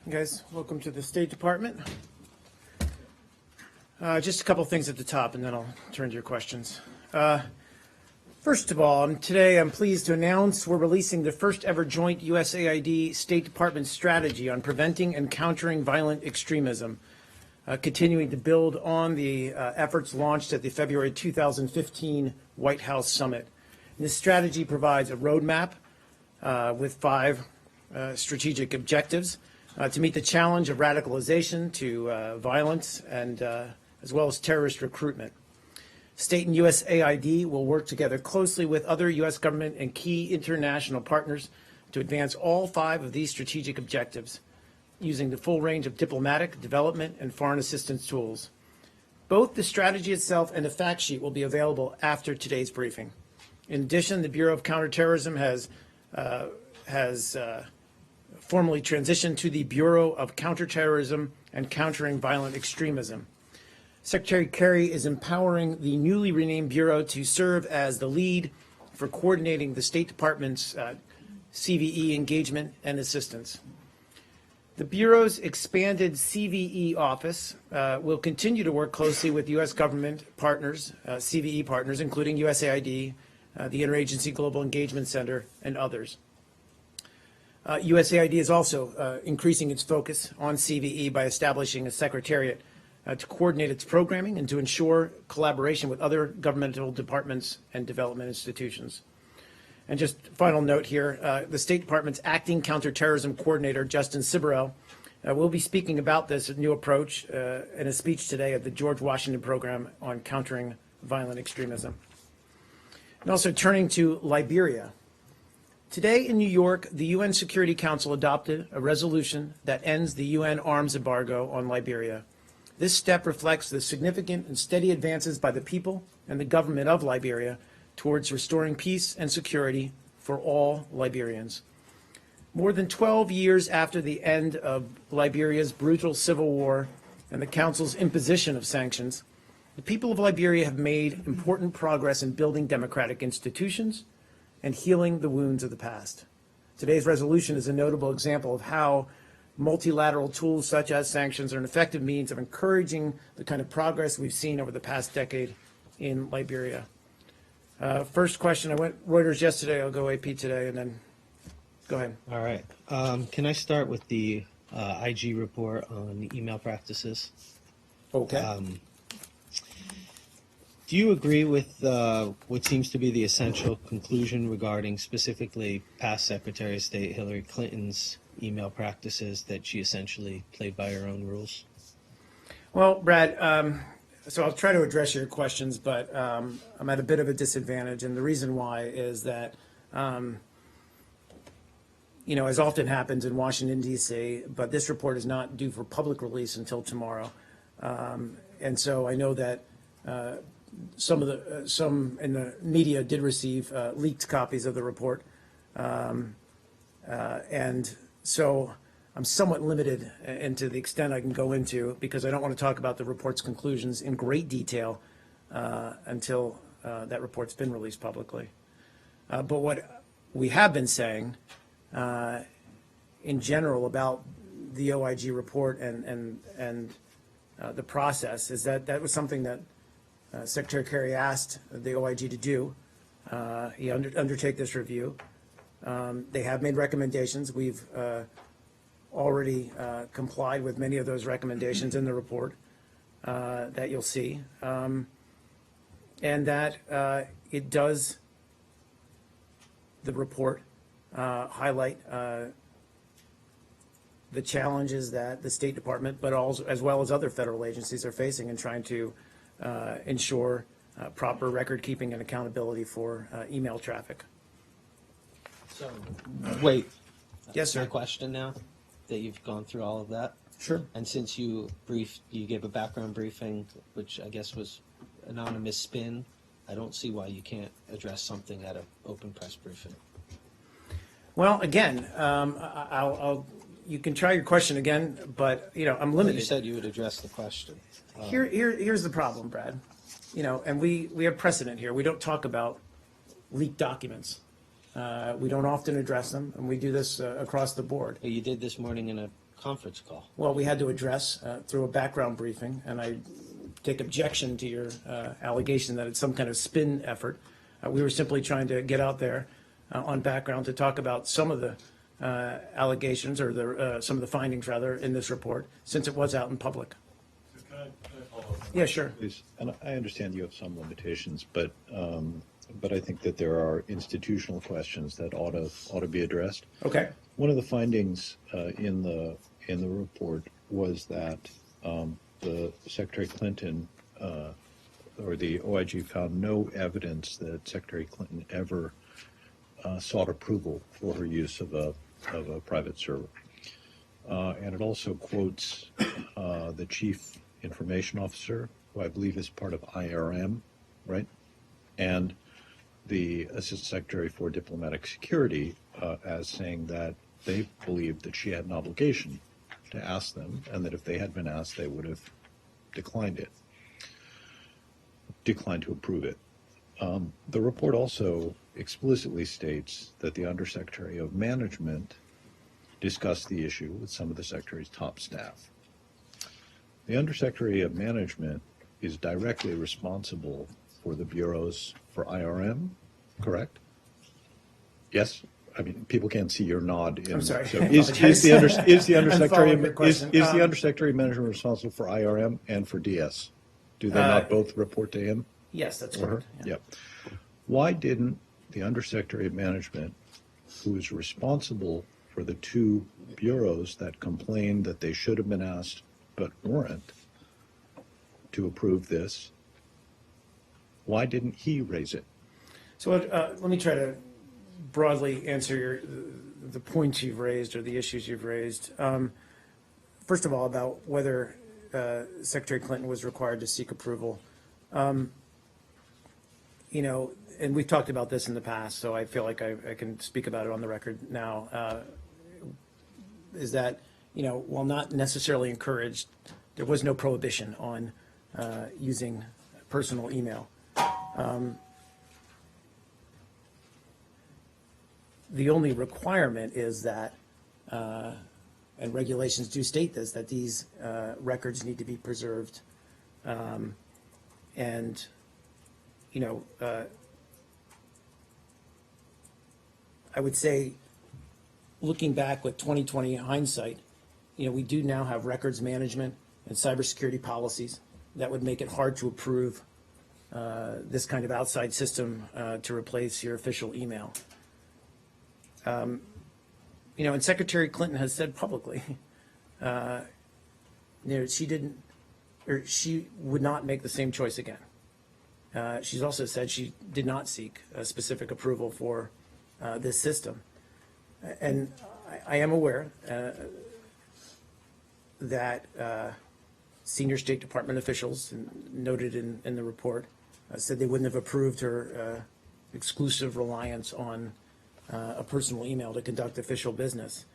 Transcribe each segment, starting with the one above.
Guys, welcome to the State Department. Just a couple things at the top, and then I'll turn to your questions. First of all, today I'm pleased to announce we're releasing the first ever joint USAID State Department strategy on preventing and countering violent extremism, continuing to build on the efforts launched at the February 2015 White House Summit. And this strategy provides a roadmap with 5 strategic objectives to meet the challenge of radicalization to violence and as well as terrorist recruitment. State and USAID will work together closely with other U.S. government and key international partners to advance all 5 of these strategic objectives using the full range of diplomatic, development, and foreign assistance tools. Both the strategy itself and the fact sheet will be available after today's briefing. In addition, the Bureau of Counterterrorism has formally transitioned to the Bureau of Counterterrorism and Countering Violent Extremism. Secretary Kerry is empowering the newly renamed Bureau to serve as the lead for coordinating the State Department's CVE engagement and assistance. The Bureau's expanded CVE office will continue to work closely with U.S. government partners, CVE partners, including USAID, the Interagency Global Engagement Center, and others. USAID is also increasing its focus on CVE by establishing a secretariat to coordinate its programming and to ensure collaboration with other governmental departments and development institutions. And just final note here, the State Department's acting counterterrorism coordinator, Justin Ciborel, will be speaking about this new approach in a speech today at the George Washington Program on Countering Violent Extremism. And also turning to Liberia. Today in New York, the UN Security Council adopted a resolution that ends the UN arms embargo on Liberia. This step reflects the significant and steady advances by the people and the government of Liberia towards restoring peace and security for all Liberians. More than 12 years after the end of Liberia's brutal civil war and the Council's imposition of sanctions, the people of Liberia have made important progress in building democratic institutions and healing the wounds of the past. Today's resolution is a notable example of how multilateral tools such as sanctions are an effective means of encouraging the kind of progress we've seen over the past decade in Liberia. First question, I went Reuters yesterday, I'll go AP today, and then go ahead. All right. Can I start with the IG report on email practices? Okay. Do you agree with what seems to be the essential conclusion regarding specifically past Secretary of State Hillary Clinton's email practices, that she essentially played by her own rules? Well, Brad, so I'll try to address your questions, but I'm at a bit of a disadvantage, and the reason why is that, as often happens in Washington, D.C., but this report is not due for public release until tomorrow. And so I know that some in the media did receive leaked copies of the report. And so I'm somewhat limited into the extent I can go into, because I don't want to talk about the report's conclusions in great detail until that report's been released publicly. But what we have been saying in general about the OIG report and the process is that that was something that Secretary Kerry asked the OIG to do. He undertake this review. They have made recommendations. We've already complied with many of those recommendations in the report that you'll see. And that it does, the report, highlight the challenges that the State Department, but also as well as other federal agencies, are facing in trying to ensure proper record keeping and accountability for email traffic. So, wait. Yes, sir. My question now that you've gone through all of that. Sure. And since you gave a background briefing, which I guess was anonymous spin, I don't see why you can't address something at an open press briefing. Well, again, you can try your question again, but I'm limited. Well, you said you would address the question. Here's the problem, Brad. And we have precedent here. We don't talk about leaked documents. We don't often address them, and we do this across the board. You did this morning in a conference call. Well, we had to address through a background briefing, and I take objection to your allegation that it's some kind of spin effort. We were simply trying to get out there on background to talk about some of the allegations or some of the findings, rather, in this report, since it was out in public. Can I follow up? Yeah, sure. Please, and I understand you have some limitations, but I think that there are institutional questions that ought to be addressed. Okay. One of the findings in the report was that the Secretary Clinton or the OIG found no evidence that Secretary Clinton ever sought approval for her use of a private server. And it also quotes the Chief Information Officer, who I believe is part of IRM, right? And the Assistant Secretary for Diplomatic Security as saying that they believed that she had an obligation to ask them, and that if they had been asked, they would have declined to approve it. The report also explicitly states that the Undersecretary of Management discussed the issue with some of the Secretary's top staff. The Undersecretary of Management is directly responsible for the bureaus for IRM, correct? Yes? I mean, people can't see your nod. I'm sorry. So I is the Undersecretary of Management responsible for IRM and for DS? Do they not both report to him? Yes, that's Or her? correct. Yeah. Why didn't the Undersecretary of Management, who is responsible for the two bureaus that complained that they should have been asked but weren't to approve this, why didn't he raise it? So let me try to broadly answer the points you've raised or the issues you've raised. First of all, about whether Secretary Clinton was required to seek approval. You know, and we've talked about this in the past, so I feel like I can speak about it on the record now, is that, you know, while not necessarily encouraged, there was no prohibition on using personal email. The only requirement is that, and regulations do state this, that these records need to be preserved. And, you know, I would say, looking back with 2020 hindsight, you know, we do now have records management and cybersecurity policies that would make it hard to approve this kind of outside system to replace your official email. You know, and Secretary Clinton has said publicly, you know, she would not make the same choice again. She's also said she did not seek a specific approval for this system. And I am aware that senior State Department officials, noted in the report, said they wouldn't have approved her exclusive reliance on a personal email to conduct official business.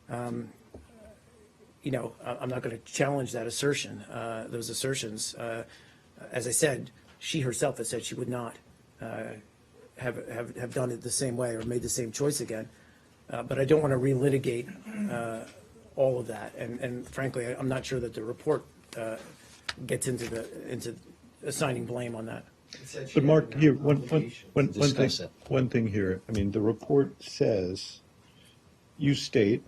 You know, I'm not going to challenge that assertion, those assertions. As I said, she herself has said she would not have done it the same way or made the same choice again. But I don't want to relitigate all of that. And frankly, I'm not sure that the report gets into assigning blame on that. But Mark, here, one Discuss it. thing here. I mean, the report says, you state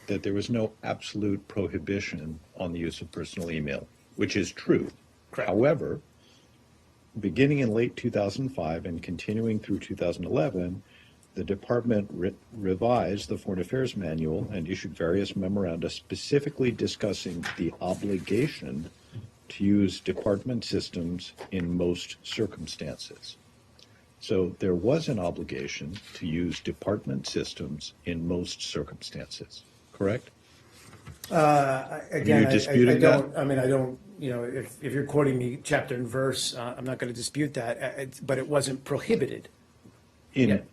that there was no absolute prohibition on the use of personal email, which is true. Correct. However, beginning in late 2005 and continuing through 2011, the department revised the Foreign Affairs Manual and issued various memoranda specifically discussing the obligation to use department systems in most circumstances. So there was an obligation to use department systems in most circumstances, correct? Again, you disputing that? I mean, I don't, you know, if you're quoting me chapter and verse, I'm not going to dispute that, but it wasn't prohibited. In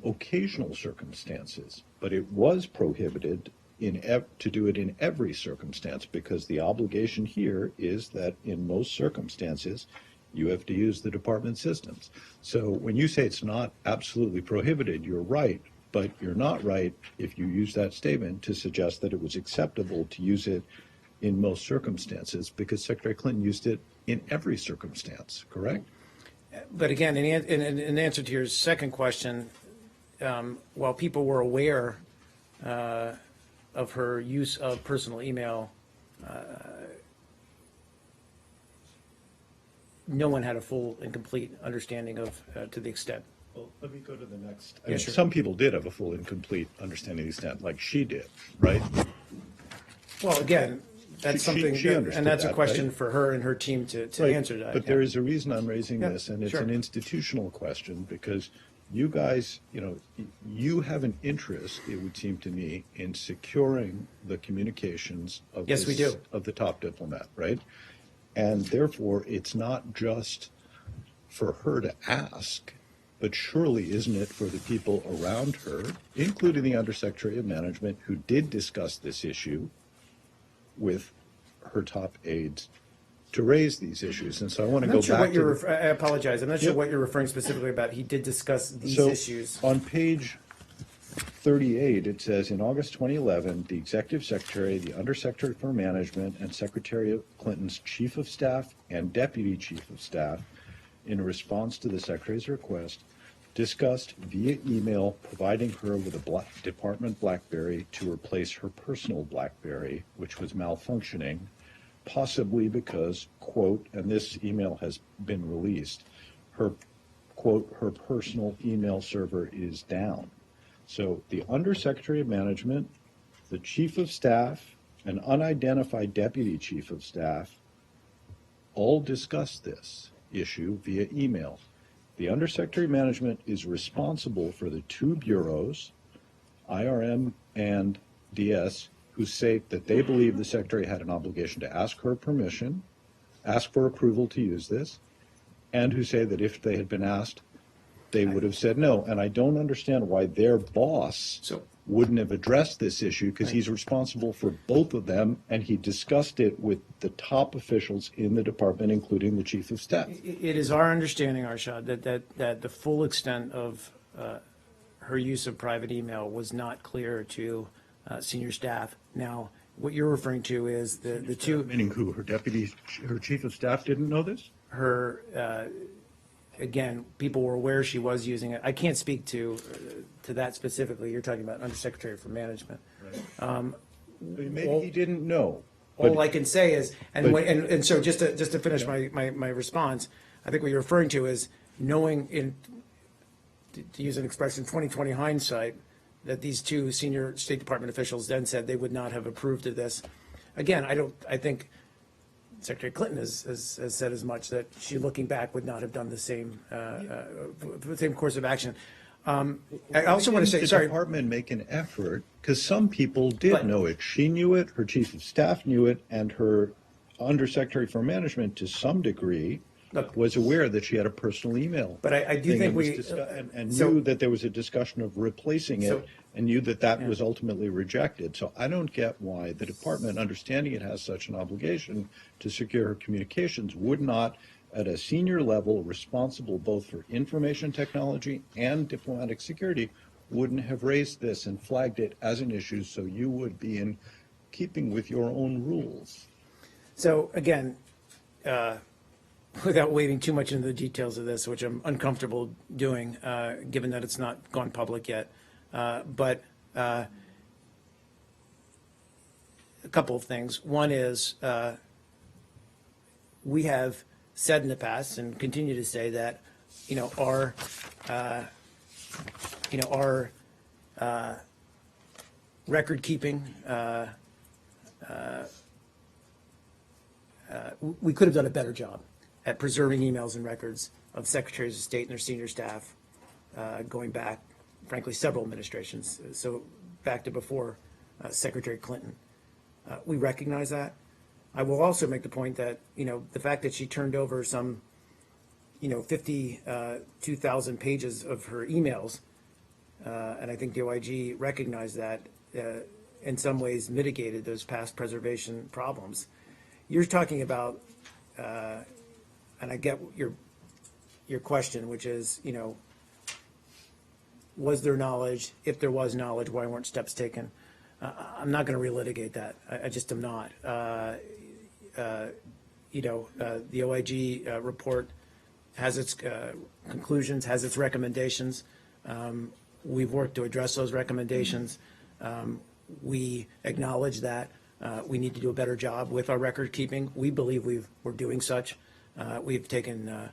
occasional circumstances, but it was prohibited to do it in every circumstance, because the obligation here is that in most circumstances you have to use the department systems. So when you say it's not absolutely prohibited, you're right, but you're not right if you use that statement to suggest that it was acceptable to use it in most circumstances, because Secretary Clinton used it in every circumstance, correct? But again, in answer to your second question, while people were aware of her use of personal email, no one had a full and complete understanding of to the extent. Well, let me go to the next. Yeah, sure. Some people did have a full and complete understanding of the extent, like she did, right? Well, again, that's She something, understood and that's a that, question right? for her and her team to Right. answer that. But yeah. there is a reason I'm raising Yeah, this, and it's sure. an institutional question, because you guys, you have an interest, it would seem to me, in securing the communications of Yes, we do. of the top diplomat, right? And therefore, it's not just for her to ask, but surely isn't it for the people around her, including the Undersecretary of Management, who did discuss this issue with her top aides, to raise these issues? And so I want to I'm go not sure back what you're, to. I apologize, I'm not sure Yep. what you're referring specifically about. He did discuss these So issues. on page 38, it says, in August 2011, the Executive Secretary, the Undersecretary for Management, and Secretary of Clinton's Chief of Staff and Deputy Chief of Staff, in response to the Secretary's request, discussed via email providing her with a department BlackBerry to replace her personal BlackBerry, which was malfunctioning, possibly because, quote, and this email has been released, her, quote, her personal email server is down. So the Undersecretary of Management, the Chief of Staff, an unidentified Deputy Chief of Staff all discussed this issue via email. The Undersecretary of Management is responsible for the two bureaus, IRM and DS, who say that they believe the Secretary had an obligation to ask her permission, ask for approval to use this, and who say that if they had been asked, they would have said no. And I don't understand why their boss So- wouldn't have addressed this issue, because Right. he's responsible for both of them, and he discussed it with the top officials in the department, including the Chief of Staff. It is our understanding, Arshad, that the full extent of her use of private email was not clear to senior staff. Now, what you're referring to is the two, Meaning who? Her deputy, her Chief of Staff didn't know this? her, again, people were aware she was using it. I can't speak to that specifically. You're talking about Undersecretary for Management. Maybe he didn't know. All I can say is, but- and so just to finish my response, I think what you're referring to is knowing to use an expression, 2020 hindsight, that these two senior State Department officials then said they would not have approved of this. Again, I think Secretary Clinton has said as much, that she, looking back, would not have done the same course of action. I also want to say, The sorry, department make an effort, because some people did But- know it. She knew it, her Chief of Staff knew it, and her Undersecretary for Management, to some degree, Look. was aware that she had a personal email. But I do thing think and was we- and so- knew that there was a discussion of replacing So- it, and knew that that was ultimately rejected. So I don't get why the department, understanding it has such an obligation to secure her communications, would not, at a senior level responsible both for information technology and diplomatic security, wouldn't have raised this and flagged it as an issue, so you would be in keeping with your own rules. so again, without wading too much into the details of this, which I'm uncomfortable doing, given that it's not gone public yet. But a couple of things. One is we have said in the past and continue to say that, our record keeping, we could have done a better job at preserving emails and records of secretaries of state and their senior staff going back, frankly, several administrations, so back to before Secretary Clinton. We recognize that. I will also make the point that, the fact that she turned over some, 52,000 pages of her emails, and I think the OIG recognized that, in some ways mitigated those past preservation problems. You're talking about and I get your question, which is, was there knowledge? If there was knowledge, why weren't steps taken? I'm not going to relitigate that. I just am not. The OIG report has its conclusions, has its recommendations. We've worked to address those recommendations. We acknowledge that we need to do a better job with our record keeping. We believe we're doing such. We've taken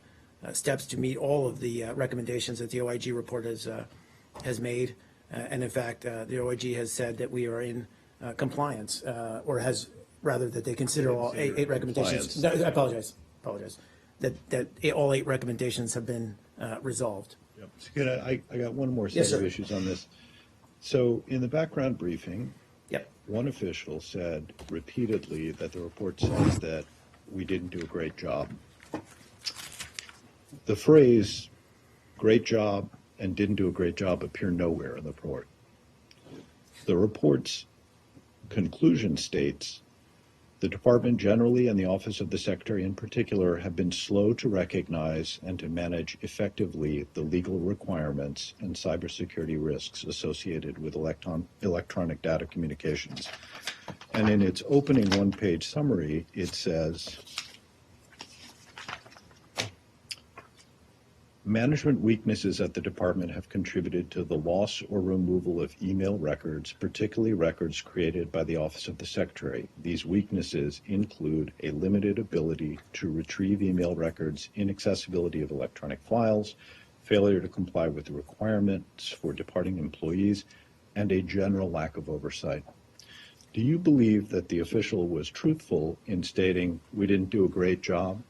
steps to meet all of the recommendations that the OIG report has made. And in fact, the OIG has said that we are in compliance, or has, rather, that they consider all eight recommendations. No, I apologize. That all 8 recommendations have been resolved. Yep. So I got one more Yes, set of sir. issues on this. So in the background briefing, Yep. one official said repeatedly that the report says that we didn't do a great job. The phrase "great job" and "didn't do a great job" appear nowhere in the report. The report's conclusion states, "The Department generally and the Office of the Secretary in particular have been slow to recognize and to manage effectively the legal requirements and cybersecurity risks associated with electronic data communications." And in its opening one-page summary, it says, "Management weaknesses at the department have contributed to the loss or removal of email records, particularly records created by the Office of the Secretary. These weaknesses include a limited ability to retrieve email records, inaccessibility of electronic files, failure to comply with the requirements for departing employees, and a general lack of oversight." Do you believe that the official was truthful in stating we didn't do a great job?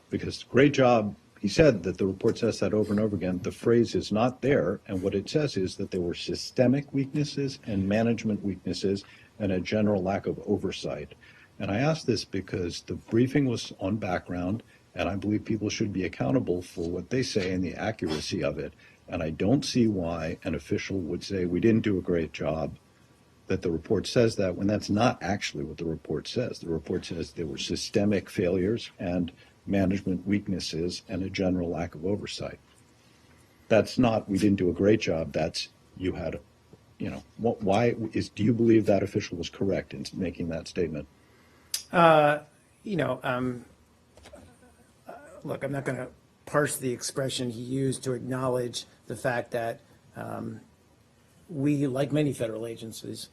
Because great job, he said that the report says that over and over again. The phrase is not there, and what it says is that there were systemic weaknesses and management weaknesses and a general lack of oversight. And I ask this because the briefing was on background, and I believe people should be accountable for what they say and the accuracy of it. And I don't see why an official would say we didn't do a great job, that the report says that, when that's not actually what the report says. The report says there were systemic failures and management weaknesses and a general lack of oversight. That's not we didn't do a great job. That's you had, do you believe that official was correct in making that statement? Look, I'm not going to parse the expression he used to acknowledge the fact that we, like many federal agencies,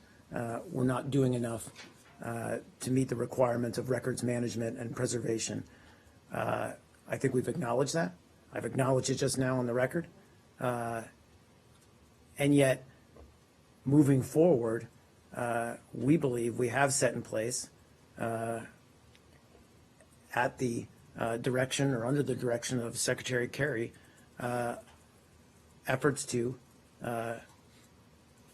we're not doing enough to meet the requirements of records management and preservation. I think we've acknowledged that. I've acknowledged it just now on the record. And yet, moving forward, we believe we have set in place at the direction or under the direction of Secretary Kerry efforts to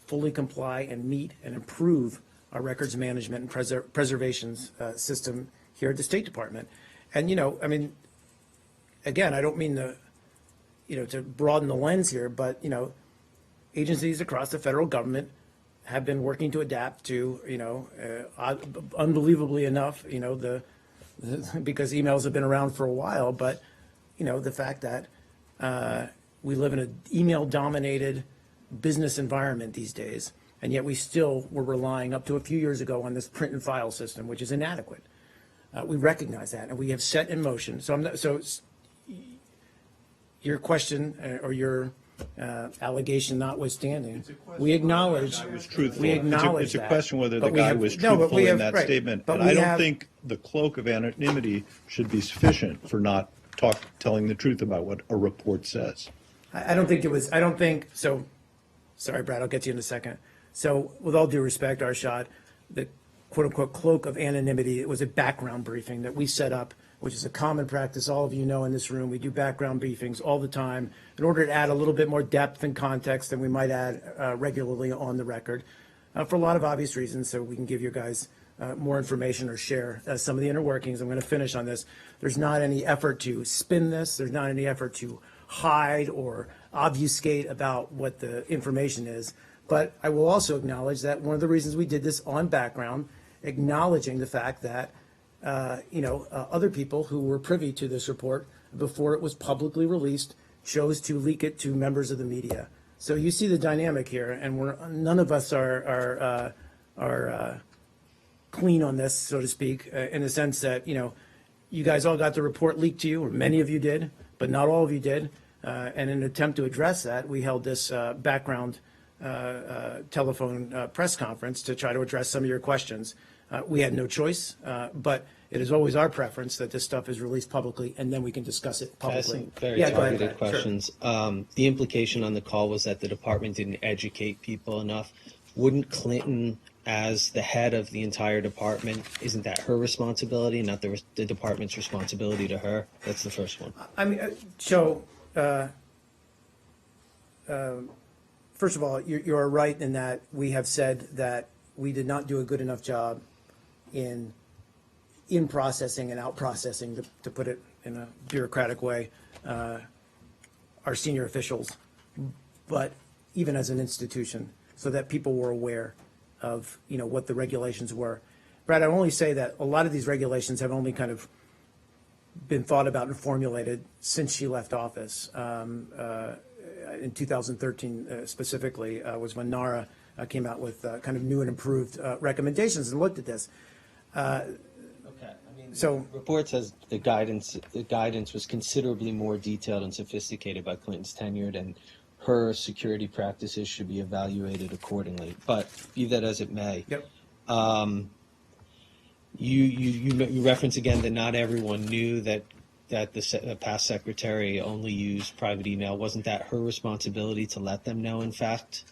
fully comply and meet and improve our records management and preservation system here at the State Department. And, again, I don't mean to broaden the lens here, but, agencies across the federal government have been working to adapt to, unbelievably enough, because emails have been around for a while, but, the fact that we live in an email-dominated business environment these days, and yet we still were relying up to a few years ago on this print and file system, which is inadequate. We recognize that, and we have set in motion. So your question or your allegation notwithstanding, we acknowledge. I was truthful. We acknowledge It's a that. question whether the But we guy have- was no, but truthful we in have- that right. statement. But And we I don't have- think the cloak of anonymity should be sufficient for not telling the truth about what a report says. I don't think it was, I don't think, so, sorry, Brad, I'll get to you in a second. So with all due respect, Arshad, the quote-unquote cloak of anonymity, it was a background briefing that we set up, which is a common practice. All of you know in this room, we do background briefings all the time in order to add a little bit more depth and context than we might add regularly on the record for a lot of obvious reasons, so we can give you guys more information or share some of the inner workings. I'm going to finish on this. There's not any effort to spin this. There's not any effort to hide or obfuscate about what the information is. But I will also acknowledge that one of the reasons we did this on background, acknowledging the fact that other people who were privy to this report before it was publicly released chose to leak it to members of the media. So you see the dynamic here, and none of us are clean on this, so to speak, in the sense that, you guys all got the report leaked to you, or many of you did, but not all of you did. And in an attempt to address that, we held this background telephone press conference to try to address some of your questions. We had no choice, but it is always our preference that this stuff is released publicly, and then we can discuss it I have publicly. some very Yeah, go ahead, targeted Brad. Sure. questions. The implication on the call was that the department didn't educate people enough. Wouldn't Clinton, as the head of the entire department, isn't that her responsibility, not the department's responsibility to her? That's the first one. I mean, first of all, you are right in that we have said that we did not do a good enough job in processing and out processing, to put it in a bureaucratic way, our senior officials, but even as an institution, so that people were aware of, what the regulations were. Brad, I only say that a lot of these regulations have only kind of been thought about and formulated since she left office. In 2013 specifically was when NARA came out with kind of new and improved recommendations and looked at this. Okay. I mean, So- the report says the guidance was considerably more detailed and sophisticated by Clinton's tenure, and her security practices should be evaluated accordingly. But be that as it may, Yep. you reference again that not everyone knew that the past secretary only used private email. Wasn't that her responsibility to let them know? In fact,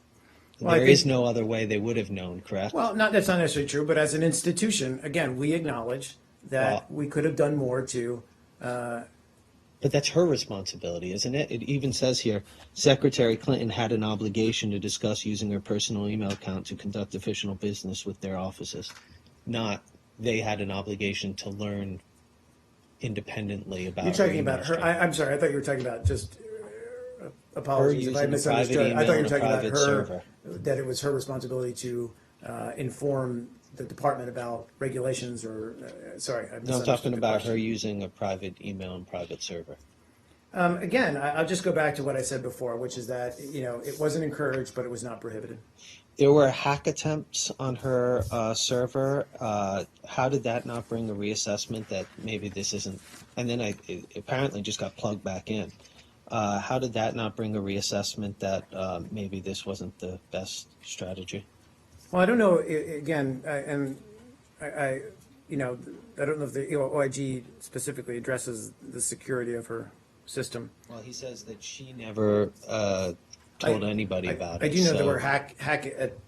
Well, I there is think- no other way they would have known. Correct? Well, that's not necessarily true, but as an institution, again, we acknowledge that Well- we could have done more to. But that's her responsibility, isn't it? It even says here, Secretary Clinton had an obligation to discuss using her personal email account to conduct official business with their offices. Not they had an obligation to learn independently about. You're her talking email about her. stream. I'm sorry. I thought you were talking about just. Apologies if I using a private misunderstood. I email thought you were and a talking about private her. server. That it was her responsibility to inform the department about regulations or. Sorry, I No, I'm misunderstood talking the about question. her using a private email and private server. Again, I'll just go back to what I said before, which is that it wasn't encouraged, but it was not prohibited. There were hack attempts on her server. How did that not bring a reassessment that maybe this isn't? And then it apparently just got plugged back in. How did that not bring a reassessment that maybe this wasn't the best strategy? Well, I don't know. Again, I don't know if the OIG specifically addresses the security of her system. Well, he says that she never told anybody about it. I do know there so- were hack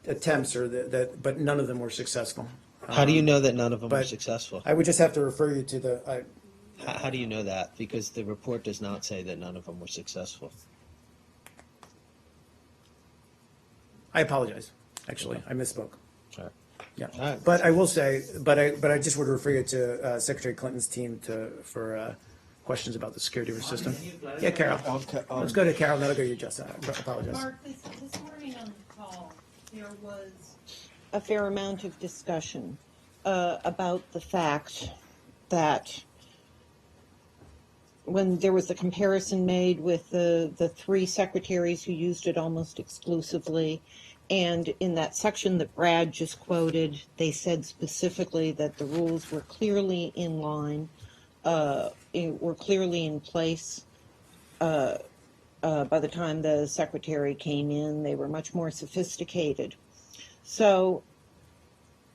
attempts, or that, but none of them were successful. How do you know that none of them were but successful? I would just have to refer you to the. How do you know that? Because the report does not say that none of them were successful. I apologize. Actually, I misspoke. Sorry. Yeah, All right. but I will say, but I just would refer you to Secretary Clinton's team for questions about the security of her system. Yeah, Carol. Let's go to Carol, then I'll go to you, Justin. I apologize. Mark, this morning on the call, there was a fair amount of discussion about the fact that when there was a comparison made with the three secretaries who used it almost exclusively, and in that section that Brad just quoted, they said specifically that the rules were clearly in line, were clearly in place. By the time the secretary came in, they were much more sophisticated. So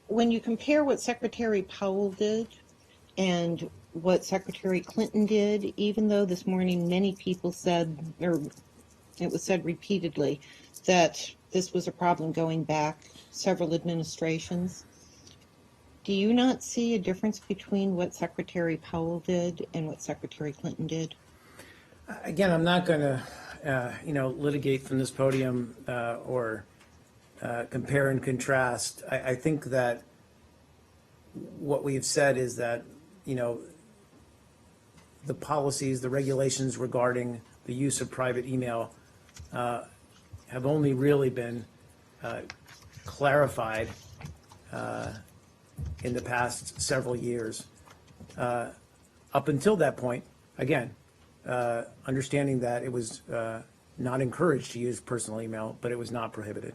when you compare what Secretary Powell did and what Secretary Clinton did, even though this morning many people said, or it was said repeatedly, that this was a problem going back several administrations, do you not see a difference between what Secretary Powell did and what Secretary Clinton did? Again, I'm not going to, litigate from this podium or compare and contrast. I think that what we've said is that, the policies, the regulations regarding the use of private email have only really been clarified in the past several years. up until that point, again, understanding that it was not encouraged to use personal email, but it was not prohibited.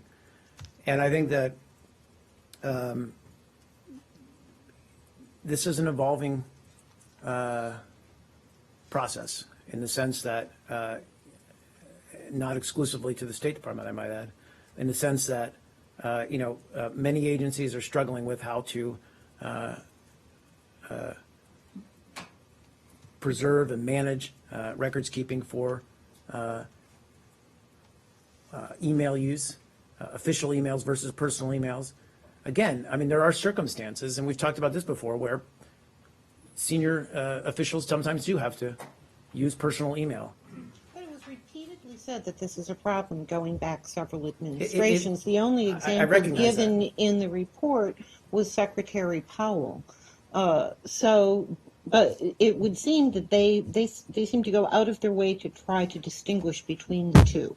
And I think that this is an evolving process in the sense that, not exclusively to the State Department, I might add, in the sense that, many agencies are struggling with how to preserve and manage records keeping for email use, official emails versus personal emails. Again, I mean, there are circumstances, and we've talked about this before, where senior officials sometimes do have to use personal email. But it was repeatedly said that this is a problem going back several administrations. The only I example recognize given that. in the report was Secretary Powell. But it would seem that they seem to go out of their way to try to distinguish between the two.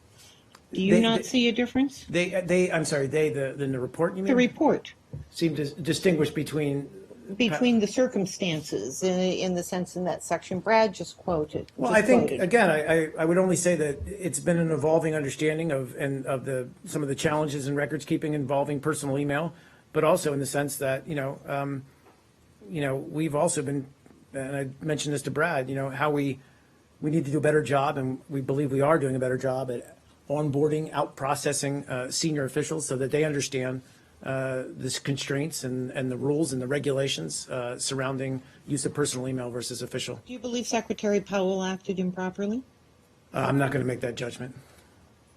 Do you not see a difference? I'm sorry, the report, you mean? The report, Seem to distinguish between. between the circumstances, in the sense in that section Brad just quoted. Well, I think, again, I would only say that it's been an evolving understanding of some of the challenges in records keeping involving personal email, but also in the sense that, we've also been, and I mentioned this to Brad, how we need to do a better job, and we believe we are doing a better job at onboarding, out processing senior officials so that they understand the constraints and the rules and the regulations surrounding use of personal email versus official. Do you believe Secretary Powell acted improperly? I'm not going to make that judgment.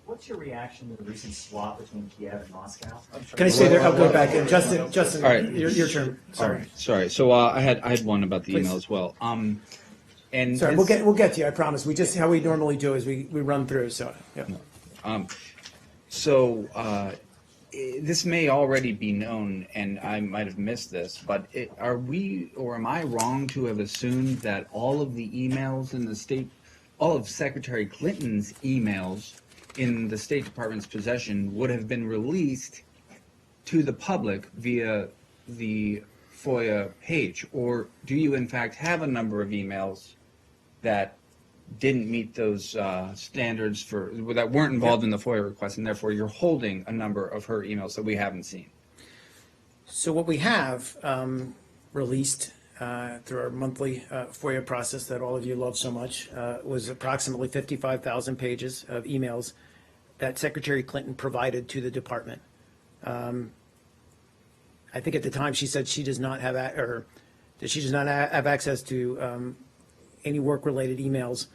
What's your reaction to the recent swap between Kiev and Moscow? Can I say there? I'll go back in. Justin, All right. your turn. Sorry. Sorry. So I had one about the Please. email as well. And Sorry, we'll get to you. I promise. We just how we normally do is we run through. So yeah. This may already be known, and I might have missed this, but are we, or am I wrong to have assumed that all of the emails in the state, all of Secretary Clinton's emails in the State Department's possession would have been released to the public via the FOIA page? Or do you in fact have a number of emails that didn't meet those standards that weren't involved in the FOIA request, and therefore you're holding a number of her emails that we haven't seen? So what we have released through our monthly FOIA process that all of you love so much was approximately 55,000 pages of emails that Secretary Clinton provided to the department. I think at the time she said she does not have access to any work-related emails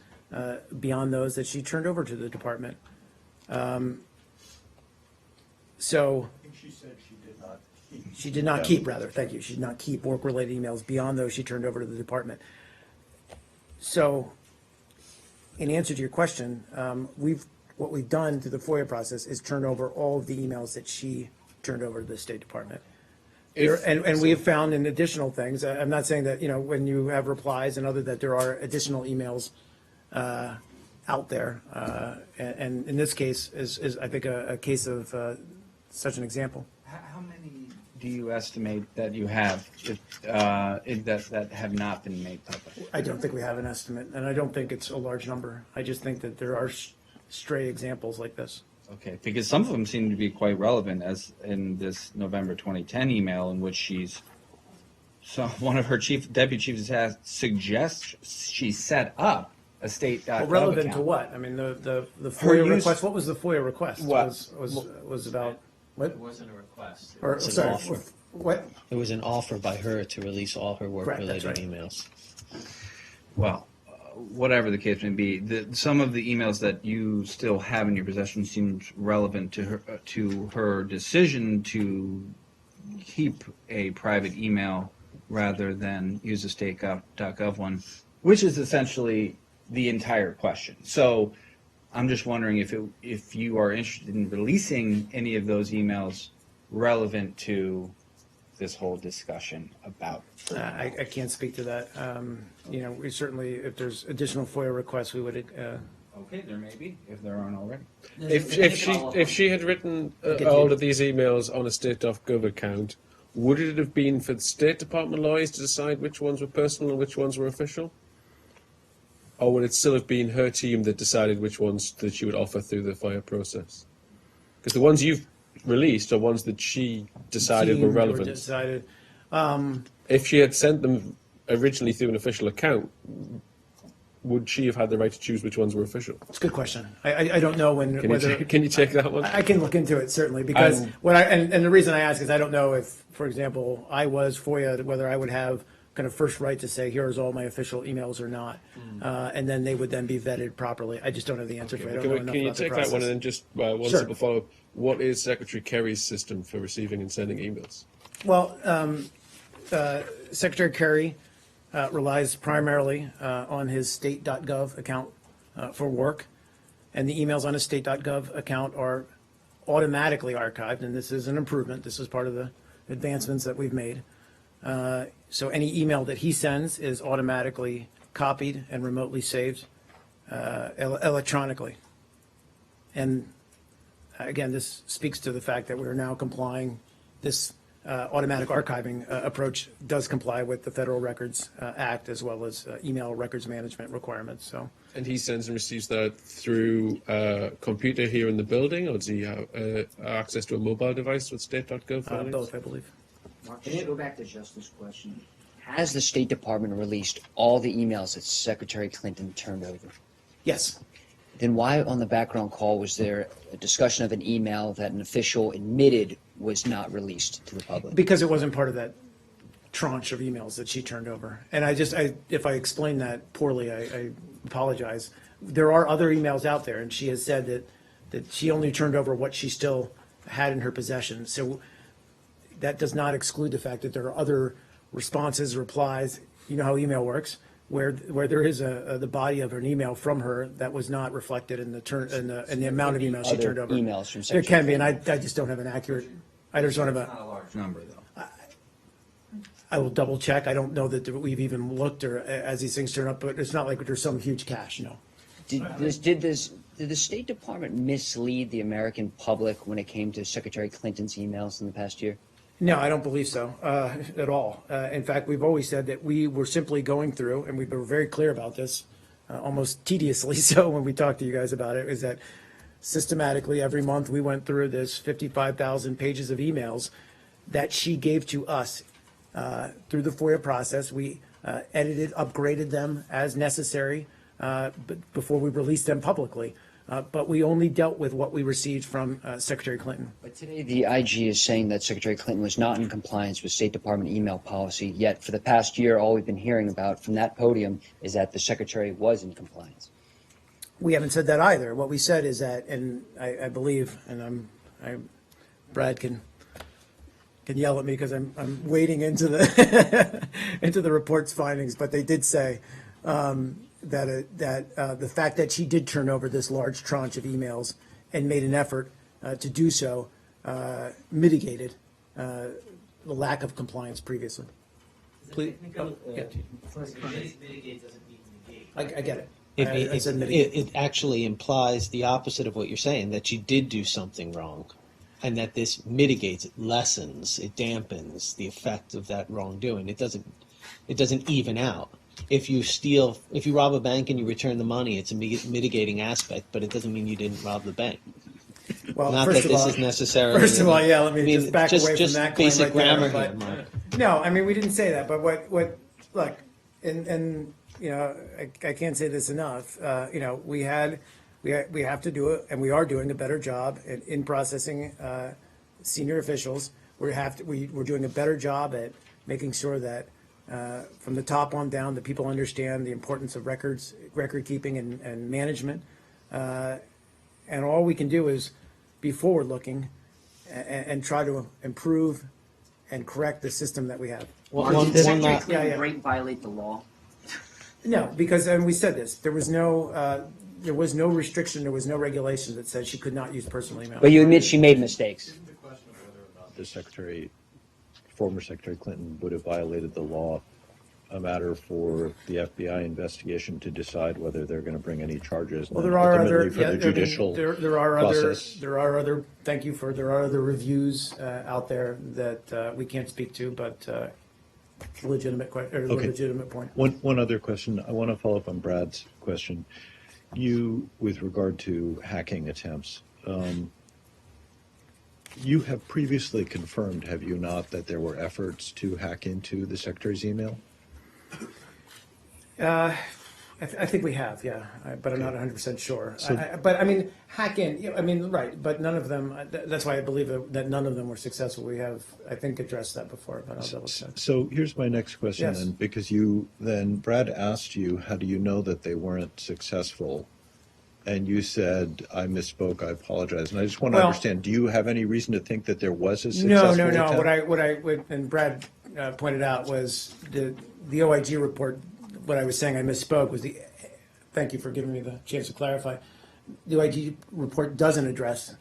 beyond those that she turned over to the department. So I think she said she did not keep. she did not keep, rather, thank you, she did not keep work-related emails beyond those she turned over to the department. So in answer to your question, what we've done through the FOIA process is turn over all of the emails that she turned over to the State Department. And we have found in additional things, I'm not saying that, when you have replies and other, that there are additional emails out there. And in this case is I think, a case of such an example. How many do you estimate that you have that have not been made public? I don't think we have an estimate, and I don't think it's a large number. I just think that there are stray examples like this. Okay, because some of them seem to be quite relevant, as in this November 2010 email in which one of her deputy chiefs of staff suggests she set up a state.gov Well, relevant account. to what? I mean, the FOIA use- request, what was the FOIA request? What? Was about, what? It wasn't a request. Or, It's an sorry, offer. what? It was an offer by her to release all her Correct, that's work-related right. emails. Well, whatever the case may be, some of the emails that you still have in your possession seemed relevant to her decision to keep a private email rather than use a state.gov one, which is essentially the entire question. So I'm just wondering if you are interested in releasing any of those emails relevant to this whole discussion about. I can't speak to that. We certainly, if there's additional FOIA requests, we would, Okay, there may be, if there aren't already. If she had written all of these emails on a state.gov account, would it have been for the State Department lawyers to decide which ones were personal and which ones were official? Or would it still have been her team that decided which ones that she would offer through the FOIA process? Because the ones you've released are ones that she decided were Team relevant. Decided. If she had sent them originally through an official account, would she have had the right to choose which ones were official? It's a good question. I don't know when, whether. Can you take that one? I can look into it, certainly, because and the reason I ask is I don't know if, for example, I was FOIA, whether I would have kind of first right to say, here's all my official emails or not. And then they would then be vetted properly. I just don't have the answer for it. I don't know enough Can you about the take that one process. and then just one Sure. simple follow-up? What is Secretary Kerry's system for receiving and sending emails? Well, Secretary Kerry relies primarily on his state.gov account for work. And the emails on his state.gov account are automatically archived, and this is an improvement. This is part of the advancements that we've made. So any email that he sends is automatically copied and remotely saved electronically. And again, this speaks to the fact that we are now complying. This automatic archiving approach does comply with the Federal Records Act as well as email records management requirements. So And he sends and receives that through a computer here in the building, or does he have access to a mobile device with state.gov filings? both, I believe. Mark, just to go back to Justice's question, has the State Department released all the emails that Secretary Clinton turned over? Yes. Then why on the background call was there a discussion of an email that an official admitted was not released to the public? Because it wasn't part of that tranche of emails that she turned over. And if I explained that poorly, I apologize. There are other emails out there, and she has said that she only turned over what she still had in her possession. So that does not exclude the fact that there are other responses, replies, you know how email works, where there is the body of an email from her that was not reflected in the amount of emails she Other turned over. emails from There Secretary can be, and I just don't have an accurate, I just don't have Not a large number, though. I will double check. I don't know that we've even looked or as these things turn up, but it's not like there's some huge cache, no. Did the State Department mislead the American public when it came to Secretary Clinton's emails in the past year? No, I don't believe so at all. In fact, we've always said that we were simply going through, and we were very clear about this, almost tediously so when we talked to you guys about it, is that systematically every month we went through this 55,000 pages of emails that she gave to us through the FOIA process. We edited, upgraded them as necessary before we released them publicly. But we only dealt with what we received from Secretary Clinton. But today, the IG is saying that Secretary Clinton was not in compliance with State Department email policy, yet for the past year, all we've been hearing about from that podium is that the Secretary was in compliance. We haven't said that either. What we said is that, and I believe, and Brad can yell at me because I'm wading into the into the report's findings, but they did say that the fact that she did turn over this large tranche of emails and made an effort to do so mitigated the lack of compliance previously. Please, yeah. Mitigate doesn't mean negate. I get it. It, I said mitigate. it actually implies the opposite of what you're saying, that she did do something wrong, and that this mitigates, it lessens, it dampens the effect of that wrongdoing. It doesn't even out. If you rob a bank and you return the money, it's a mitigating aspect, but it doesn't mean you didn't rob the bank. Well, Not first that of this all, is necessarily. First of all, yeah, let me I mean, just back away from that claim basic right there, grammar but- here, Mark. No, I mean, we didn't say that, but what look, and you know, I can't say this enough. You know, we have to do it, and we are doing a better job in processing senior officials. We're doing a better job at making sure that from the top on down, that people understand the importance of record keeping and management. And all we can do is be forward-looking and try to improve and correct the system that we have. One Did Secretary last- Clinton yeah. Great violate the law? No, because, and we said this, there was no restriction, there was no regulation that said she could not use personal email. But you admit she made mistakes. The former Secretary Clinton would have violated the law a matter for the FBI investigation to decide whether they're going to bring any charges? Well, and there are ultimately other, for yeah, the I mean, judicial there are other, process? there are other, thank you for, there are other reviews out there that we can't speak to, but legitimate, or Okay. legitimate point. One other question. I want to follow up on Brad's question. You, with regard to hacking attempts, you have previously confirmed, have you not, that there were efforts to hack into the Secretary's email? I think we have, yeah, but I'm not 100% sure. So- But I mean, hack in, I mean, right, but none of them, that's why I believe that none of them were successful. We have, I think, addressed that before, but I'll double check. So here's my next question Yes. then, because Brad asked you, how do you know that they weren't successful? And you said, I misspoke, I apologize. And I just want to Well- understand, do you have any reason to think that there was a No, successful no, no. attempt? What and Brad pointed out was the OIG report. What I was saying, I misspoke. Thank you for giving me the chance to clarify. The OIG report doesn't address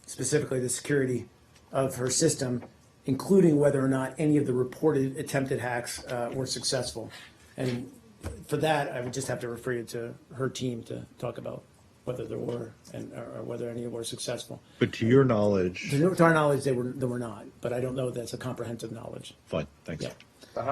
specifically the security of her system, including whether or not any of the reported attempted hacks were successful. And for that, I would just have to refer you to her team to talk about whether there were or whether any were successful. But to your knowledge, To our knowledge, they were not, but I don't know if that's a comprehensive knowledge. fine, thanks. Yeah.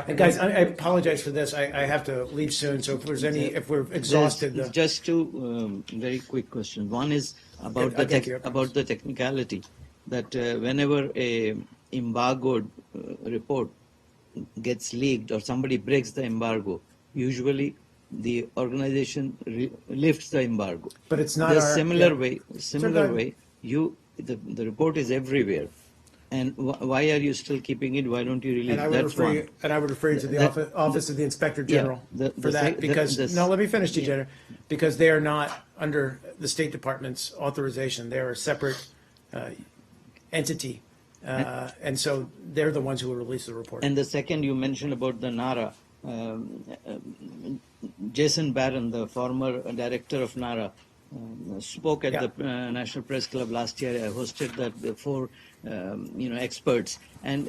And guys, I apologize for this. I have to leave soon, so if we're exhausted. There's just two very quick questions. One is about Okay, I'll get to you, I about the technicality that whenever a embargoed report gets leaked or somebody breaks the embargo, usually the organization lifts the embargo. But it's not the our- similar yeah. way. Similar ahead. way, the report is everywhere. And why are you still keeping it? Why don't you release? And I would That's refer one. you, and I would refer you to the That- office of the Inspector Yeah, General the for that, sec- the- because, the- no, let me finish, Jenner, because they are not under the State Department's authorization. They're a separate entity. And so they're the ones who will release the report. And the second you mentioned about the NARA, Jason Barron, the former director of NARA, spoke at Yeah. the National Press Club last year. I hosted that for experts, and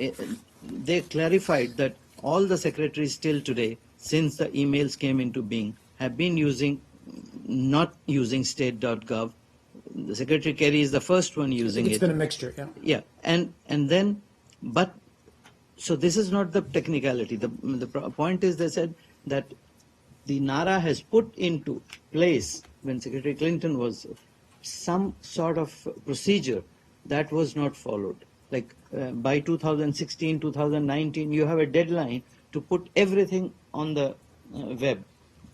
they clarified that all the secretaries till today, since the emails came into being, have been not using state.gov. The Secretary Kerry is the first one using It's it. been a mixture, yeah. Yeah, and then, but, so this is not the technicality. The point is, they said that the NARA has put into place, when Secretary Clinton was, some sort of procedure that was not followed. Like by 2016, 2019, you have a deadline to put everything on the web.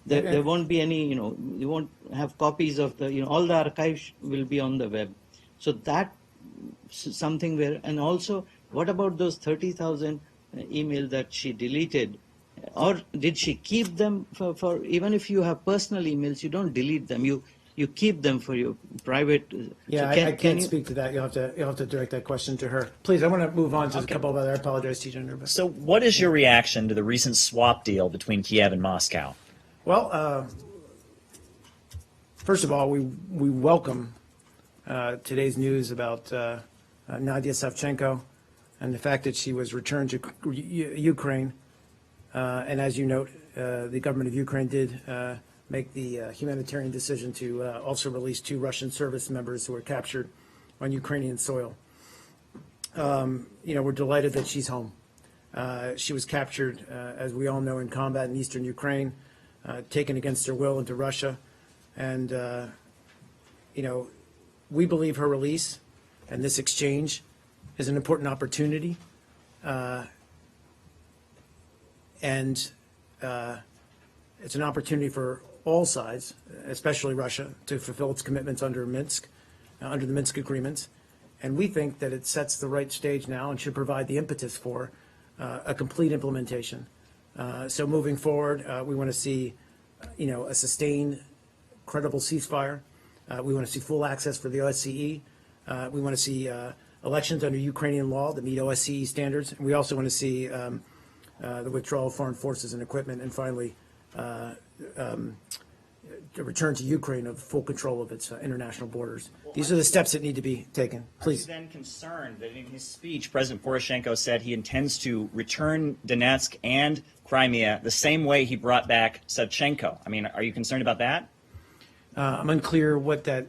There won't be any, you won't have copies of all the archives will be on the web. So that something where, and also, what about those 30,000 emails that she deleted? Or did she keep them for even if you have personal emails, you don't delete them. You keep them for your private. Yeah, so I can't you- speak to that. You'll have to direct that question to her. Please, I want to move on to a couple of other, I apologize to you, Jenner. but- So, what is your reaction to the recent swap deal between Kiev and Moscow? Well, first of all, we welcome today's news about Nadia Savchenko and the fact that she was returned to Ukraine. And as you note, the government of Ukraine did make the humanitarian decision to also release 2 Russian service members who were captured on Ukrainian soil. We're delighted that she's home. She was captured, as we all know, in combat in eastern Ukraine, taken against her will into Russia. And, we believe her release and this exchange is an important opportunity. And it's an opportunity for all sides, especially Russia, to fulfill its commitments under Minsk, under the Minsk agreements. And we think that it sets the right stage now and should provide the impetus for a complete implementation. So moving forward, we want to see, a sustained, credible ceasefire. We want to see full access for the OSCE. We want to see elections under Ukrainian law that meet OSCE standards. And we also want to see the withdrawal of foreign forces and equipment, and finally, the return to Ukraine of full control of its international borders. These are the steps that need to be taken. Please. Are you then concerned that in his speech, President Poroshenko said he intends to return Donetsk and, Crimea the same way he brought back Savchenko. I mean, are you concerned about that? I'm unclear what that,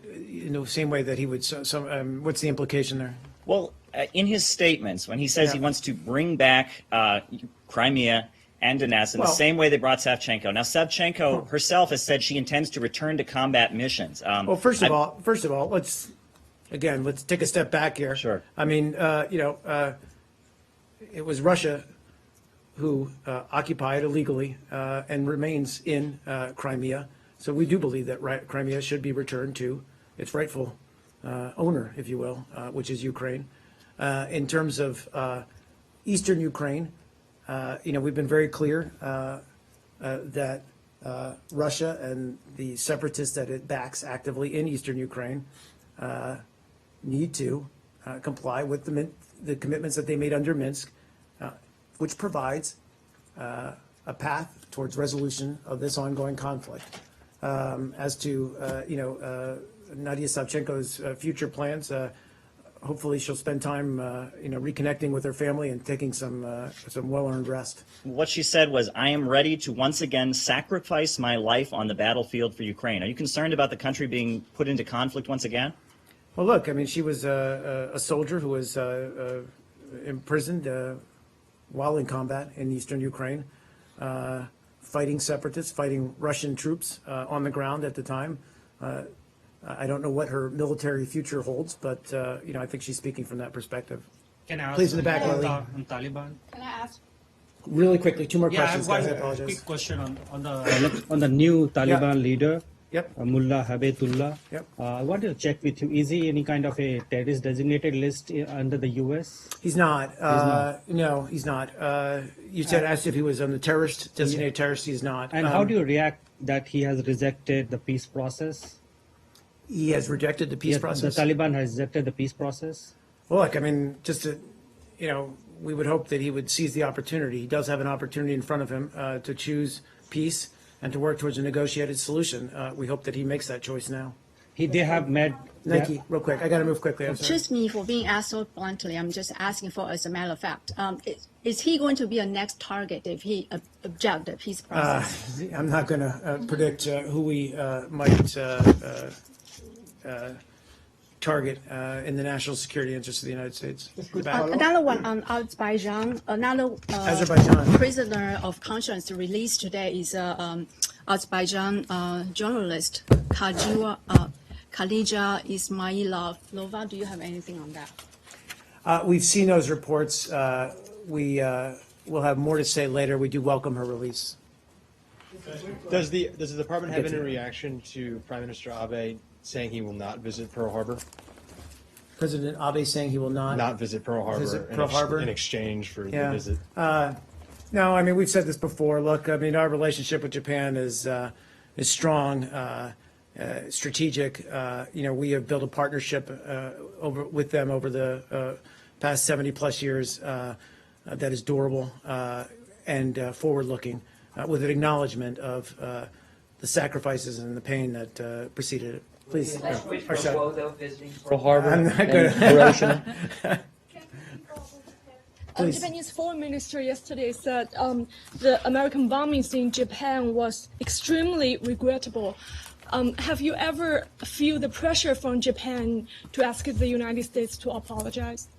same way that he would, what's the implication there? Well, in his statements, when he says he wants to bring back Crimea and Donetsk in the same way they brought Savchenko. Now, Savchenko herself has said she intends to return to combat missions. Well, first of all, let's take a step back here. Sure. I mean, it was Russia who occupied illegally and remains in Crimea. So we do believe that Crimea should be returned to its rightful owner, if you will, which is Ukraine. In terms of eastern Ukraine, we've been very clear that Russia and the separatists that it backs actively in eastern Ukraine need to comply with the commitments that they made under Minsk, which provides a path towards resolution of this ongoing conflict. As to Nadia Savchenko's future plans, hopefully she'll spend time reconnecting with her family and taking some well-earned rest. What she said was, "I am ready to once again sacrifice my life on the battlefield for Ukraine." Are you concerned about the country being put into conflict once again? Well, look, I mean, she was a soldier who was imprisoned while in combat in eastern Ukraine, fighting separatists, fighting Russian troops on the ground at the time. I don't know what her military future holds, but I think she's speaking from that perspective. Can I ask Please, in the back, Lily. on Taliban? Can I ask? Really quickly, two more Yeah, I questions, have guys. I one apologize. quick question on the new Taliban leader. Yep. Mullah Habayatullah. Yep. I wanted to check with you. Is he any kind of a terrorist designated list under the U.S.? He's not. No, he's not. You said asked if he was on the terrorist designated terrorist. He's not. And how do you react that he has rejected the peace process? He has rejected the peace process. The Taliban has rejected the peace process. Well, look, I mean, we would hope that he would seize the opportunity. He does have an opportunity in front of him to choose peace and to work towards a negotiated solution. We hope that he makes that choice now. They have met. Nike, real quick. I got to move quickly. I'm sorry. Excuse me for being asked so bluntly. I'm just asking for, as a matter of fact, is he going to be a next target if he object the peace process? I'm not going to predict who we might target in the national security interests of the United States. Another one on Azerbaijan. Another Azerbaijan. prisoner of conscience released today is Azerbaijan journalist Khalija Ismailova. Do you have anything on that? We've seen those reports. We will have more to say later. We do welcome her release. Does the department have any reaction to Prime Minister Abe saying he will not visit Pearl Harbor? President Abe saying he will not visit Pearl Harbor, visit Pearl Harbor in exchange for the visit. No, I mean, we've said this before. Look, I mean, our relationship with Japan is strong, strategic. We have built a partnership with them over the past 70 plus years that is durable and forward-looking, with an acknowledgement of the sacrifices and the pain that preceded it. Please, Pearl Harbor I'm not and gonna- Hiroshima. Please. Japanese foreign minister yesterday said the American bombings in Japan was extremely regrettable. Have you ever feel the pressure from Japan to ask the United States to apologize?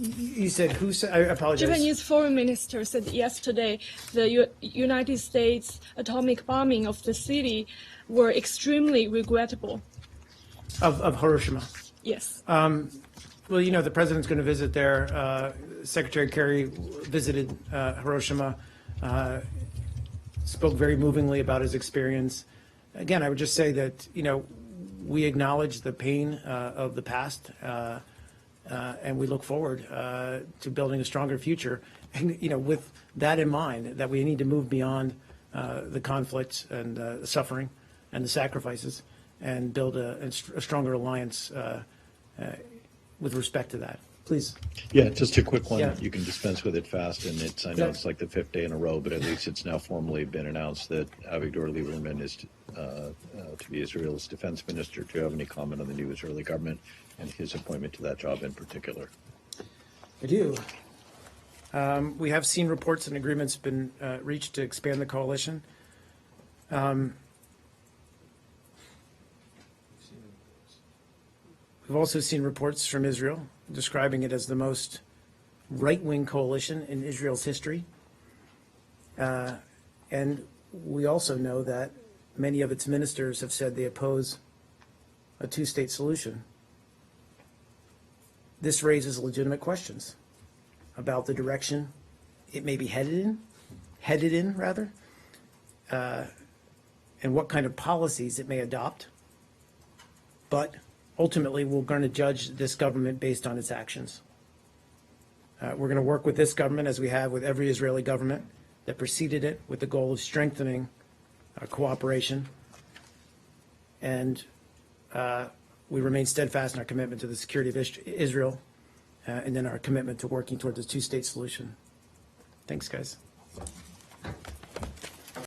You said who said? I apologize. Japanese foreign minister said yesterday the United States atomic bombing of the city were extremely regrettable. Of Hiroshima. Yes. Well, the president's going to visit there. Secretary Kerry visited Hiroshima, spoke very movingly about his experience. Again, I would just say that, we acknowledge the pain of the past, and we look forward to building a stronger future. And, with that in mind, that we need to move beyond the conflicts and the suffering and the sacrifices and build a stronger alliance with respect to that. Please. Yeah, just a quick one. Yeah. You can dispense with it fast, and I know it's like the fifth day in a row, but at least it's now formally been announced that Avigdor Lieberman is to be Israel's defense minister. Do you have any comment on the new Israeli government and his appointment to that job in particular? I do. We have seen reports and agreements been reached to expand the coalition. We've also seen reports from Israel describing it as the most right-wing coalition in Israel's history. And we also know that many of its ministers have said they oppose a two-state solution. This raises legitimate questions about the direction it may be headed in, and what kind of policies it may adopt. But ultimately, we're going to judge this government based on its actions. We're going to work with this government, as we have with every Israeli government that preceded it, with the goal of strengthening cooperation. And we remain steadfast in our commitment to the security of Israel, and then our commitment to working towards a two-state solution. Thanks, guys.